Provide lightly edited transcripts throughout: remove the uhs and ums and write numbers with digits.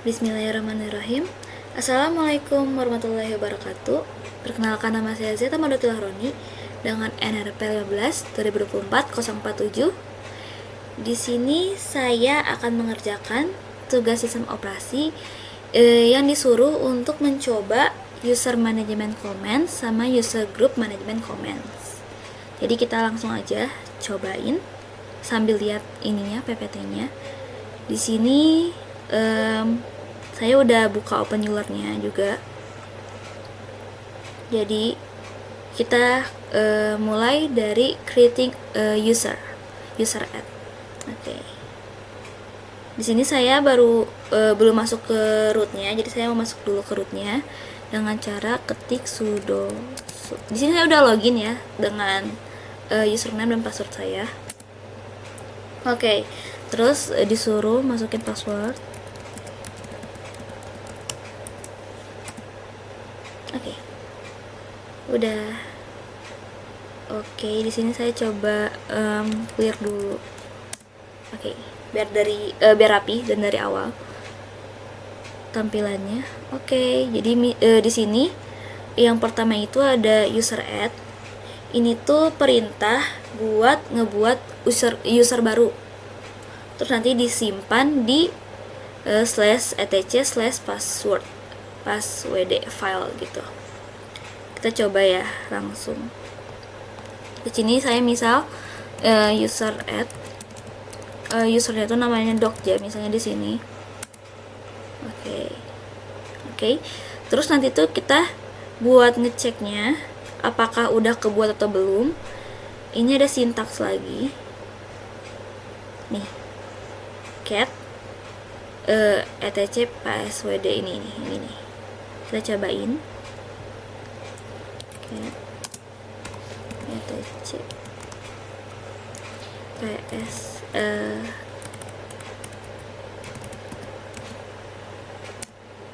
Bismillahirrahmanirrahim. Assalamualaikum warahmatullahi wabarakatuh. Perkenalkan, nama saya Zeta Madotil Roni dengan NRP 15 2024 047. Di sini saya akan mengerjakan tugas sistem operasi yang disuruh untuk mencoba user management comments sama user group management comments. Jadi kita langsung aja cobain sambil lihat ininya, PPT-nya. Di sini saya udah buka OpenEuler-nya juga. Jadi kita mulai dari creating user add. Oke. Di sini saya baru belum masuk ke rootnya, jadi saya mau masuk dulu ke rootnya dengan cara ketik sudo. Di sini saya udah login ya dengan username dan password saya. Oke. Terus disuruh masukin password. Oke. Udah. Oke, di sini saya coba clear dulu. Oke, biar rapi dan dari awal tampilannya. Oke, jadi di sini yang pertama itu ada user add. Ini tuh perintah buat ngebuat user baru. Terus nanti disimpan di /etc/password file gitu. Kita coba ya langsung. Di sini saya misal user add, usernya itu namanya Dokja misalnya di sini. Oke. Terus nanti tuh kita buat ngeceknya apakah udah kebuat atau belum. Ini ada sintaks lagi. Nih. Cat etc password ini nih. Kita cobain. etc ps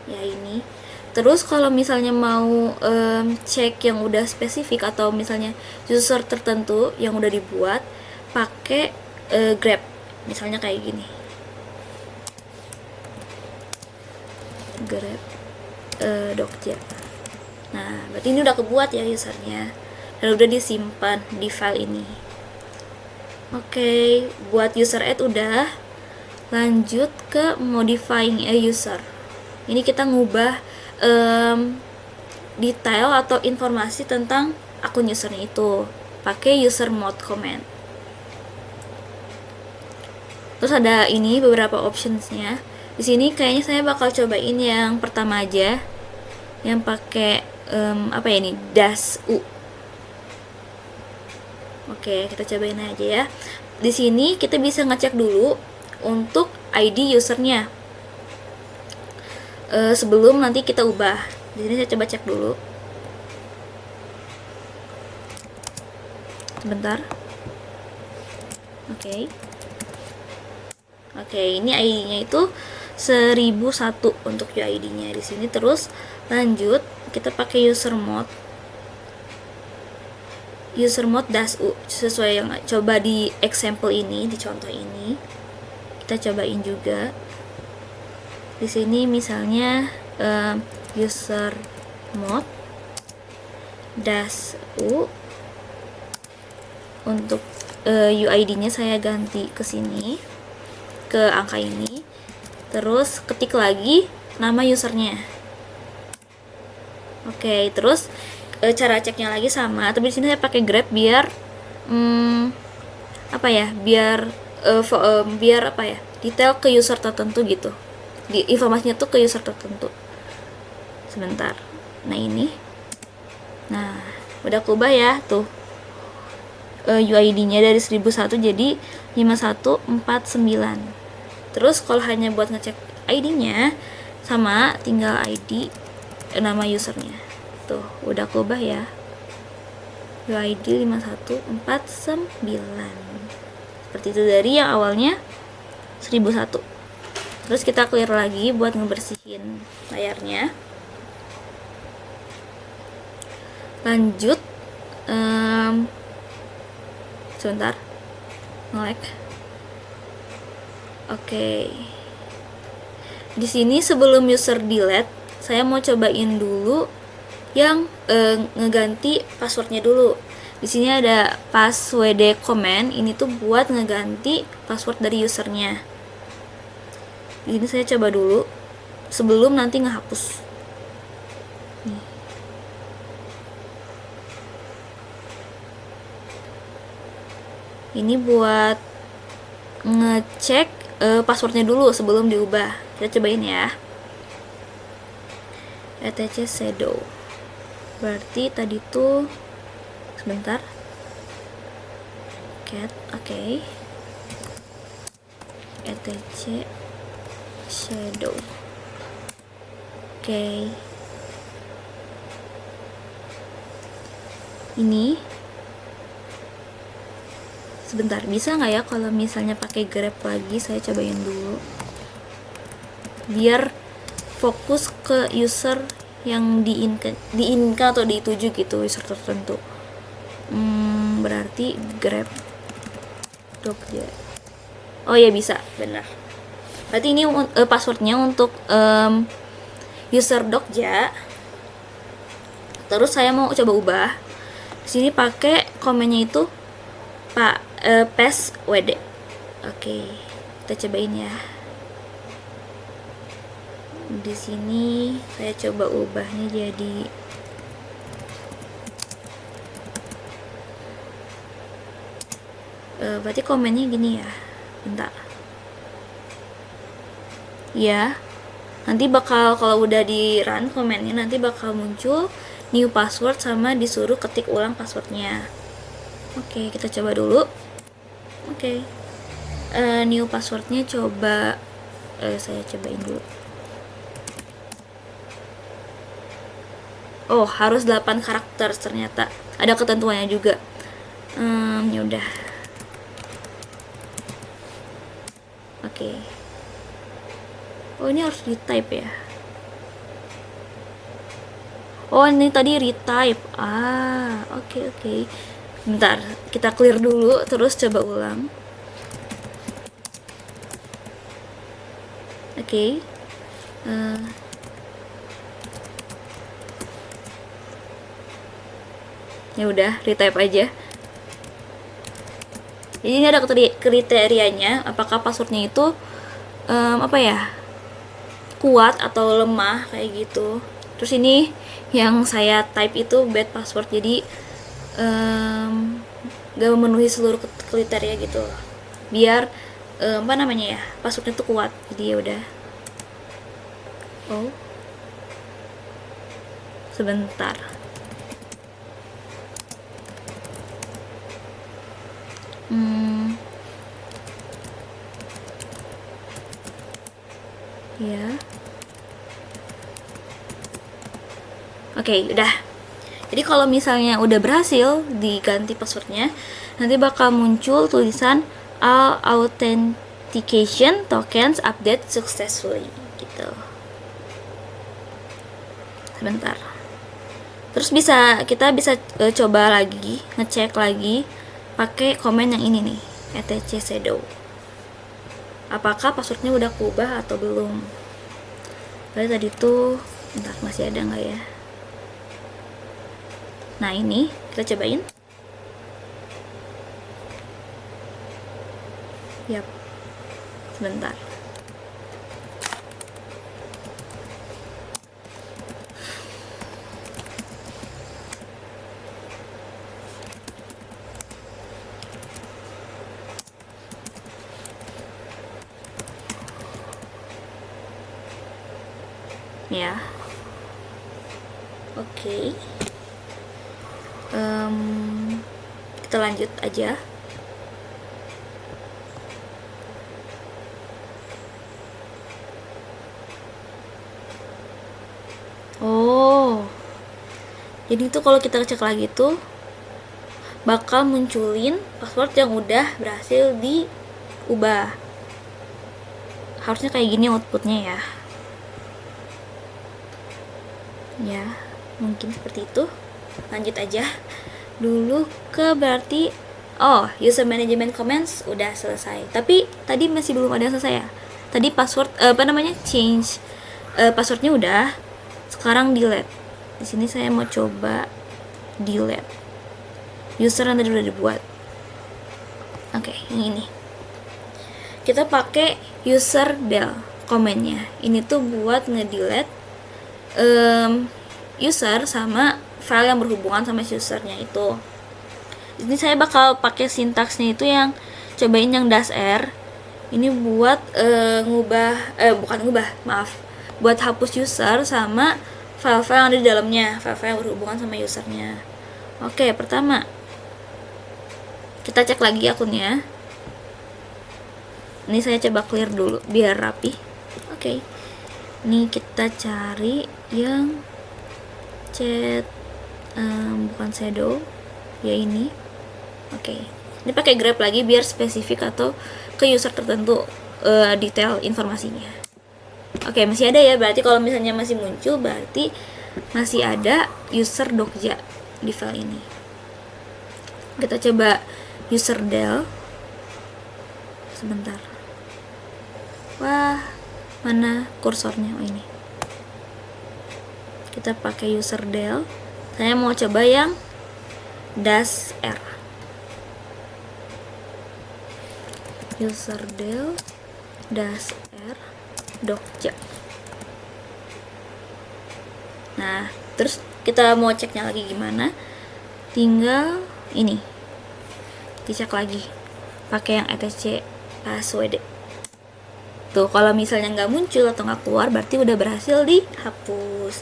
ya ini. Terus kalau misalnya mau cek yang udah spesifik atau misalnya user tertentu yang udah dibuat, pakai grep misalnya kayak gini. Grep Dokja. Nah, berarti ini udah kebuat ya usernya dan udah disimpan di file ini. Oke, buat user add udah. Lanjut ke modifying a user. Ini kita ngubah detail atau informasi tentang akun usernya itu pakai user mode command. Terus ada ini beberapa optionsnya. Di sini kayaknya saya bakal cobain yang pertama aja, yang pakai apa ya ini, -u. Oke, kita cobain aja ya. Di sini kita bisa ngecek dulu untuk ID usernya sebelum nanti kita ubah. Di sini saya coba cek dulu. Sebentar. Oke, ini ID-nya itu 1001 untuk UID-nya di sini. Terus lanjut kita pakai user mode -u sesuai yang coba di example ini, di contoh ini. Kita cobain juga. Di sini misalnya user mode -u untuk UID-nya saya ganti ke sini, ke angka ini. Terus ketik lagi nama usernya. Oke, terus cara ceknya lagi sama, tapi di sini saya pakai grep biar detail ke user tertentu gitu. Informasinya tuh ke user tertentu. Sebentar. Nah, ini. Nah, udah kubah ya tuh. UID-nya dari 1001 jadi 5149. Terus kalau hanya buat ngecek ID-nya, sama tinggal ID nama usernya. Tuh, udah kubah ya. UID 5149. Seperti itu dari yang awalnya 1001. Terus kita clear lagi buat ngebersihin layarnya. Lanjut sebentar, nge-lag. Oke. Di sini sebelum user delete, saya mau cobain dulu yang ngeganti passwordnya dulu. Di sini ada password command, ini tuh buat ngeganti password dari usernya. Ini saya coba dulu sebelum nanti ngehapus. Nih. Ini buat ngecek passwordnya dulu sebelum diubah. Kita cobain ya. etc shadow. Berarti tadi tuh sebentar. Cat, oke. etc shadow. Oke. Ini sebentar, bisa nggak ya kalau misalnya pakai grep lagi? Saya cobain dulu biar fokus ke user yang diinginkan atau dituju gitu, user tertentu. Berarti grep Dokja. Oh ya, bisa, benar. Berarti ini passwordnya untuk user Dokja. Terus saya mau coba ubah. Di sini pakai komennya itu passwd. Oke, kita cobain ya. Di sini saya coba ubahnya jadi berarti komennya gini ya. Bentar. Ya. Nanti bakal, kalau udah di run komennya, nanti bakal muncul new password sama disuruh ketik ulang passwordnya. Oke, kita coba dulu. Oke. New passwordnya coba saya cobain dulu. Oh, harus 8 karakter ternyata. Ada ketentuannya juga. Ya udah. Oke. Oh, ini harus retype ya. Oh, ini tadi retype. Oke. Bentar, kita clear dulu terus coba ulang. Oke. Ya udah, retype aja. Jadi ini ada kriterianya, apakah passwordnya itu kuat atau lemah kayak gitu. Terus ini yang saya type itu bad password, jadi gak memenuhi seluruh kriteria gitu. Biar passwordnya tuh kuat. Jadi ya udah. Oh, sebentar. Ya. Oke, udah. Jadi kalau misalnya udah berhasil diganti passwordnya, nanti bakal muncul tulisan all authentication tokens update successfully gitu. Sebentar. Terus kita bisa coba lagi, ngecek lagi pakai komen yang ini nih, etc shadow. Apakah passwordnya udah keubah atau belum? Berarti tadi tuh, bentar, masih ada nggak ya? Nah, ini kita cobain. Yap. Sebentar. Ya. Oke. Kita lanjut aja. Oh, jadi tuh kalau kita cek lagi tuh bakal munculin password yang udah berhasil diubah. Harusnya kayak gini outputnya ya. Ya, mungkin seperti itu. Lanjut aja dulu ke user management comments udah selesai. Tapi tadi masih belum ada yang selesai ya. tadi password change passwordnya udah. Sekarang delete. Di sini saya mau coba delete user yang tadi udah dibuat. Oke, yang ini kita pakai user del komennya. Ini tuh buat ngedelete user sama file yang berhubungan sama usernya itu. Ini saya bakal pakai sintaksnya itu yang cobain yang -r. Ini buat buat hapus user sama file-file yang ada di dalamnya, file-file yang berhubungan sama usernya. Oke, pertama kita cek lagi akunnya. Ini saya coba clear dulu biar rapi. Oke, ini kita cari yang chat bukan shadow ya ini. Oke, ini pakai grab lagi biar spesifik atau ke user tertentu detail informasinya. Oke, masih ada ya, berarti kalau misalnya masih muncul berarti masih ada user Dokja di file ini. Kita coba user del. Sebentar. Wah, mana kursornya? Oh, ini. Kita pakai user del. Saya mau coba yang -r. User del -r Dokja. Nah, terus kita mau ceknya lagi gimana? Tinggal ini dicek lagi pakai yang etc password. Tuh, kalau misalnya nggak muncul atau nggak keluar berarti udah berhasil dihapus.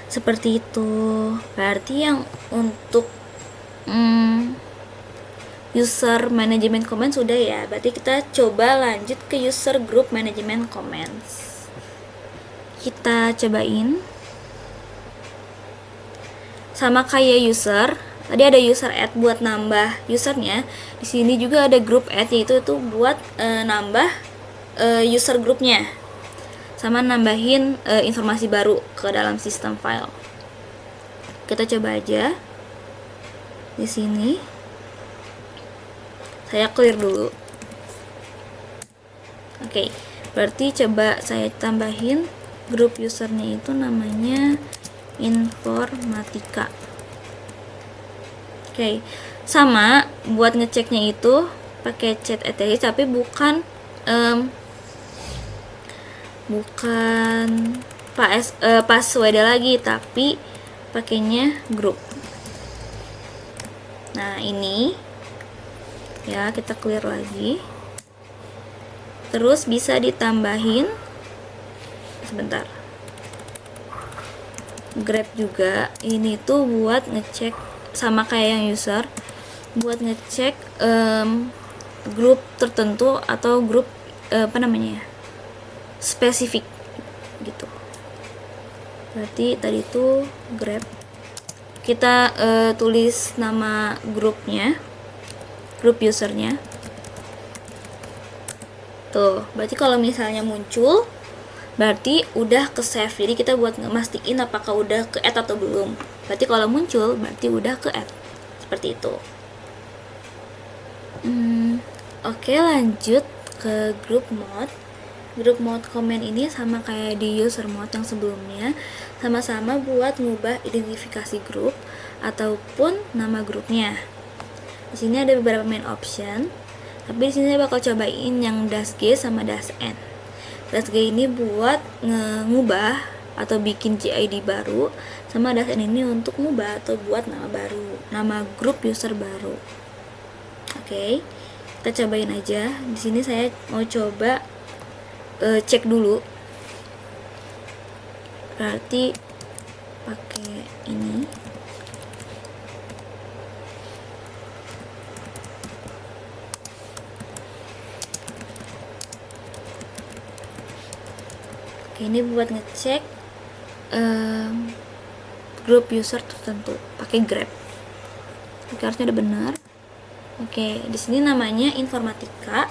Seperti itu. Berarti yang untuk user management comments sudah ya. Berarti kita coba lanjut ke user group management comments. Kita cobain. Sama kayak user, tadi ada user add buat nambah usernya. Di sini juga ada group add, yaitu itu buat nambah user groupnya. Sama nambahin informasi baru ke dalam sistem file. Kita coba aja. Di sini saya clear dulu. Oke, berarti coba saya tambahin grup usernya itu namanya informatika. Oke, sama buat ngeceknya itu pakai chat etc tapi bukan password lagi, tapi pakainya grup. Nah, ini ya, kita clear lagi. Terus bisa ditambahin sebentar grab juga. Ini tuh buat ngecek sama kayak yang user, buat ngecek grup tertentu atau grup spesifik gitu. Berarti tadi tuh grab, kita tulis nama grupnya, grup usernya. Tuh, berarti kalau misalnya muncul berarti udah ke save. Jadi kita buat ngemastiin apakah udah ke add atau belum. Berarti kalau muncul berarti udah ke add. Seperti itu. Oke, lanjut ke group mode. Group mode comment ini sama kayak di user mode yang sebelumnya, sama-sama buat ngubah identifikasi grup ataupun nama grupnya. Di sini ada beberapa main option, tapi di sini saya bakal cobain yang -g sama -n. -g ini buat ngubah atau bikin GID baru, sama -n ini untuk ngubah atau buat nama baru, nama grup user baru. Oke, kita cobain aja. Di sini saya mau coba cek dulu. Berarti pakai ini. Oke, ini buat ngecek grup user tertentu pakai grab. Oke, harusnya udah benar. Oke, di sini namanya informatika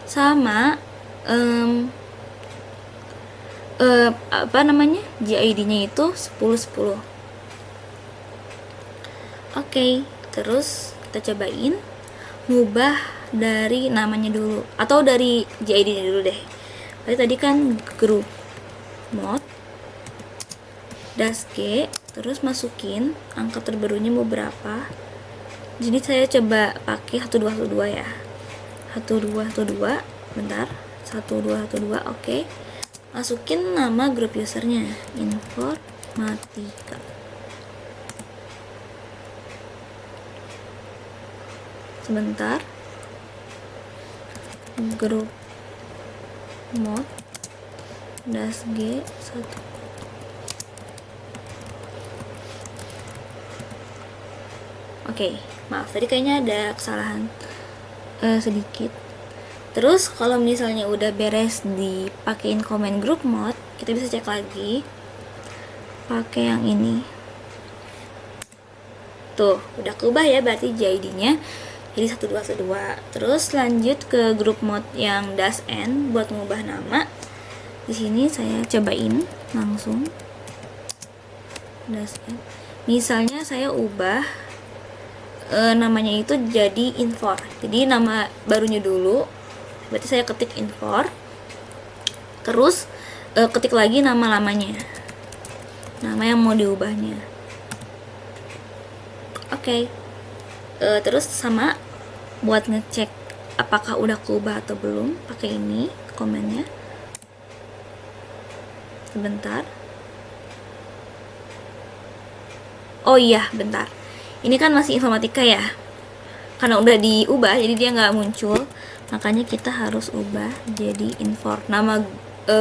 sama GID-nya itu 1010. Oke, terus kita cobain ngubah dari namanya dulu atau dari GID-nya dulu deh. Tadi kan grup mod -g, terus masukin angka terbarunya mau berapa. Jadi saya coba pakai 1212 ya. 1212, bentar. 1212, oke. Masukin nama grup usernya, informatika. Sebentar. Grup mod -g 1. Oke, maaf tadi kayaknya ada kesalahan sedikit. Terus kalau misalnya udah beres dipakein komen group mod, kita bisa cek lagi pakai yang ini. Tuh, udah keubah ya, berarti JID-nya jadi 1212. Terus lanjut ke grup mod yang -n buat mengubah nama. Di sini saya cobain langsung -n. Misalnya saya ubah namanya itu jadi infor. Jadi nama barunya dulu. Berarti saya ketik infor. Terus ketik lagi nama lamanya. Nama yang mau diubahnya. Oke. Terus sama buat ngecek apakah udah keubah atau belum, pakai ini komennya. Sebentar. Oh iya, bentar. Ini kan masih informatika ya, karena udah diubah jadi dia nggak muncul, makanya kita harus ubah jadi infor, nama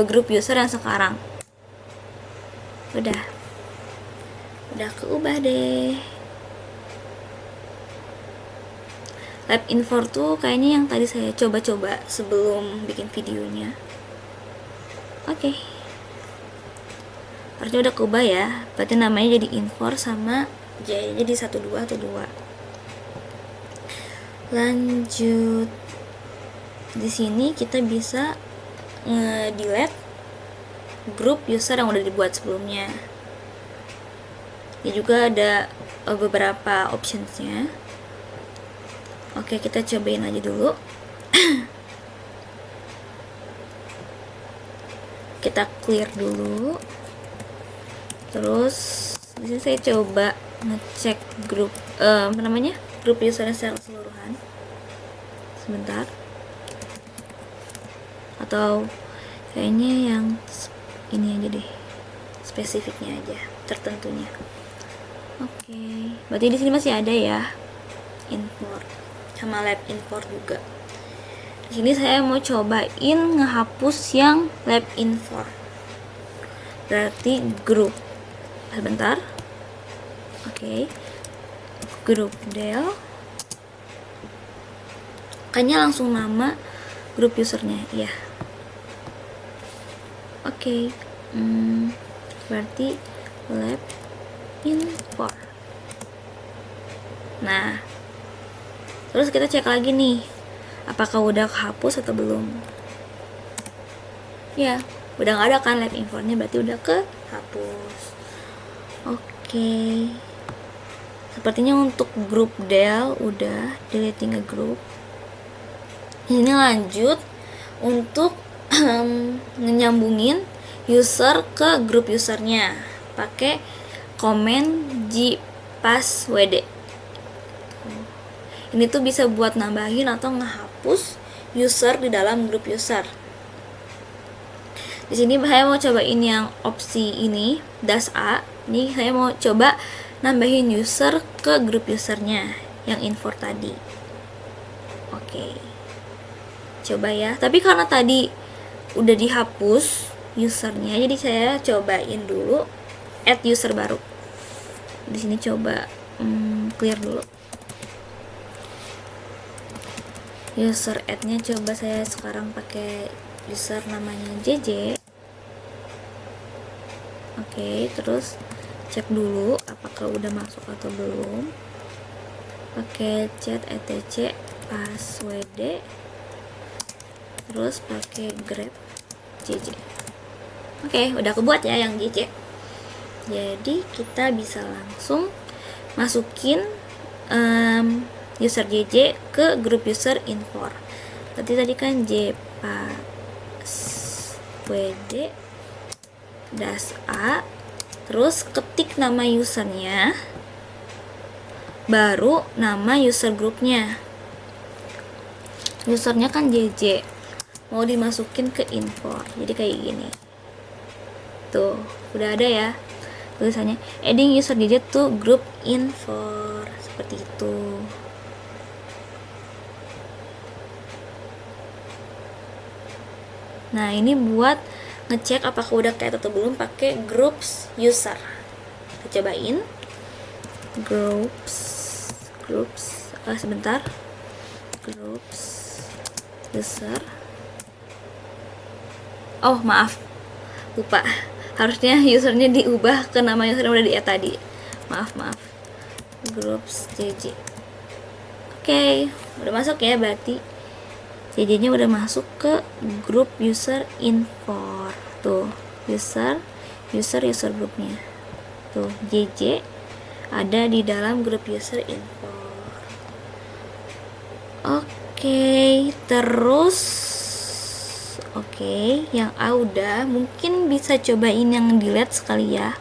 grup user yang sekarang. Udah keubah deh. Lab infor tuh kayaknya yang tadi saya coba-coba sebelum bikin videonya. Oke. Harusnya udah keubah ya, berarti namanya jadi infor sama jadi 1212. Lanjut, di sini kita bisa delete grup user yang udah dibuat sebelumnya. Ini juga ada beberapa optionsnya. Oke, kita cobain aja dulu. Kita clear dulu. Terus di sini saya coba ngecek grup grup usernya secara keseluruhan. Sebentar. Atau kayaknya yang ini aja deh, spesifiknya aja, tertentunya. Oke, berarti di sini masih ada ya infor sama lab infor juga. Di sini saya mau cobain ngehapus yang lab infor. Berarti grup. Bentar. Oke. Grup del. Kayaknya langsung nama grup usernya, ya. Oke. Berarti lab infor. Nah, terus kita cek lagi nih, apakah udah kehapus atau belum. Ya, udah nggak ada kan lab infornya, berarti udah kehapus. Oke. Sepertinya untuk grup del udah, deleting a group. Ini lanjut untuk nyambungin user ke grup usernya pakai komen gpasswd. Ini tuh bisa buat nambahin atau ngehapus user di dalam grup user. Di sini saya mau cobain yang opsi ini, -a. Ini saya mau coba nambahin user ke grup usernya yang infor tadi. Oke. Coba ya. Tapi karena tadi udah dihapus usernya, jadi saya cobain dulu add user baru. Di sini coba clear dulu. User add-nya coba saya sekarang pakai user namanya JJ. Oke, terus cek dulu apakah udah masuk atau belum. Pakai chat etc password, terus pakai grab JJ. Oke, udah kebuat ya yang JJ. Jadi kita bisa langsung masukin user JJ ke grup user infor. Berarti tadi kan jpas WD -A, terus ketik nama usernya, baru nama user grupnya. Usernya kan JJ, mau dimasukin ke import, jadi kayak gini. Tuh, udah ada ya tulisannya adding user JJ to group import, seperti itu. Nah, ini buat ngecek apakah udah kayak atau belum pakai groups user. Kita cobain groups sebentar, groups user. Oh maaf, lupa, harusnya usernya diubah ke nama user yang udah di add tadi. Maaf groups JJ. Oke, udah masuk ya, berarti JJ nya udah masuk ke grup user import. Tuh, user grupnya. Tuh, JJ ada di dalam grup user import. Oke, terus yang A udah, mungkin bisa cobain yang delete sekali ya.